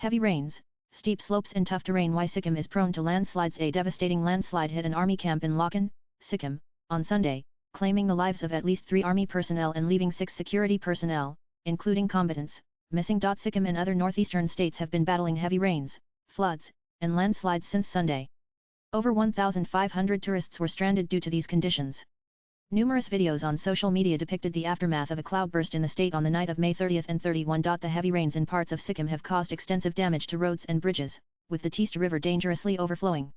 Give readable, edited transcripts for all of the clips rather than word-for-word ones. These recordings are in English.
Heavy rains, steep slopes and tough terrain. Why Sikkim is prone to landslides. A devastating landslide hit an army camp in Lakan, Sikkim, on Sunday, claiming the lives of at least 3 army personnel and leaving 6 security personnel, including combatants, missing. Sikkim and other northeastern states have been battling heavy rains, floods, and landslides since Sunday. Over 1,500 tourists were stranded due to these conditions. Numerous videos on social media depicted the aftermath of a cloudburst in the state on the night of May 30 and 31. The heavy rains in parts of Sikkim have caused extensive damage to roads and bridges, with the Teesta River dangerously overflowing.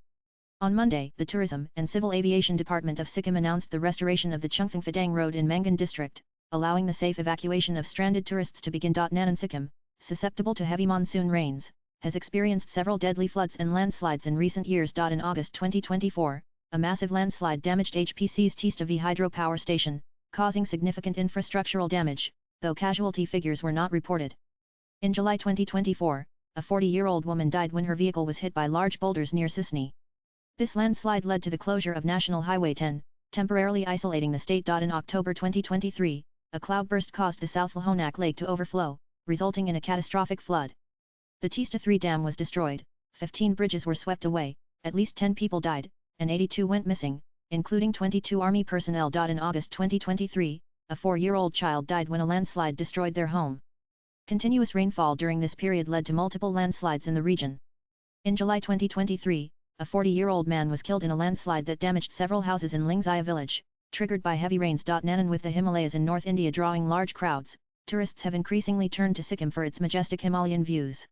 On Monday, the Tourism and Civil Aviation Department of Sikkim announced the restoration of the Chungthang Phadang Road in Mangan district, allowing the safe evacuation of stranded tourists to begin. Nanan Sikkim, susceptible to heavy monsoon rains, has experienced several deadly floods and landslides in recent years. In August 2024, a massive landslide damaged HPC's Teesta V hydropower station, causing significant infrastructural damage, though casualty figures were not reported. In July 2024, a 40-year-old woman died when her vehicle was hit by large boulders near Sisney. This landslide led to the closure of National Highway 10, temporarily isolating the state. In October 2023, a cloudburst caused the South Lahonak Lake to overflow, resulting in a catastrophic flood. The Teesta 3 dam was destroyed, 15 bridges were swept away, at least 10 people died, and 82 went missing, including 22 army personnel. In August 2023, a 4-year-old child died when a landslide destroyed their home. Continuous rainfall during this period led to multiple landslides in the region. In July 2023, a 40-year-old man was killed in a landslide that damaged several houses in Lingzaya village, triggered by heavy rains. Nanan. With the Himalayas in North India drawing large crowds, tourists have increasingly turned to Sikkim for its majestic Himalayan views.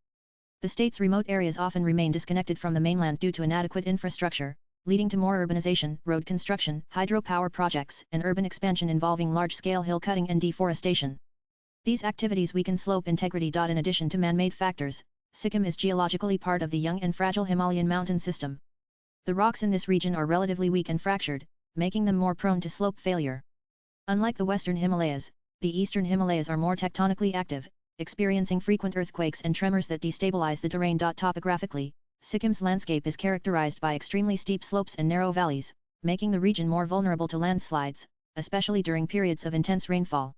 The state's remote areas often remain disconnected from the mainland due to inadequate infrastructure, leading to more urbanization, road construction, hydropower projects, and urban expansion involving large-scale hill cutting and deforestation. These activities weaken slope integrity. In addition to man-made factors, Sikkim is geologically part of the young and fragile Himalayan mountain system. The rocks in this region are relatively weak and fractured, making them more prone to slope failure. Unlike the western Himalayas, the eastern Himalayas are more tectonically active, experiencing frequent earthquakes and tremors that destabilize the terrain. Topographically, Sikkim's landscape is characterized by extremely steep slopes and narrow valleys, making the region more vulnerable to landslides, especially during periods of intense rainfall.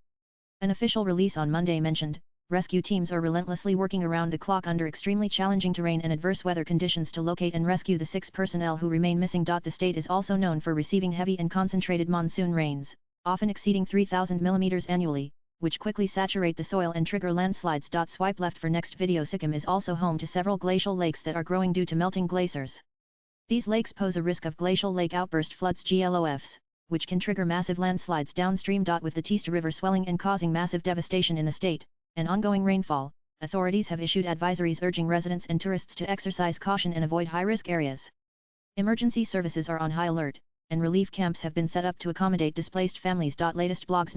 An official release on Monday mentioned, rescue teams are relentlessly working around the clock under extremely challenging terrain and adverse weather conditions to locate and rescue the 6 personnel who remain missing. The state is also known for receiving heavy and concentrated monsoon rains, often exceeding 3,000 mm annually, which quickly saturate the soil and trigger landslides. Swipe left for next video. Sikkim is also home to several glacial lakes that are growing due to melting glaciers. These lakes pose a risk of glacial lake outburst floods (GLOFs), which can trigger massive landslides downstream. With the Teesta River swelling and causing massive devastation in the state, and ongoing rainfall, authorities have issued advisories urging residents and tourists to exercise caution and avoid high-risk areas. Emergency services are on high alert, and relief camps have been set up to accommodate displaced families. Latest blogs.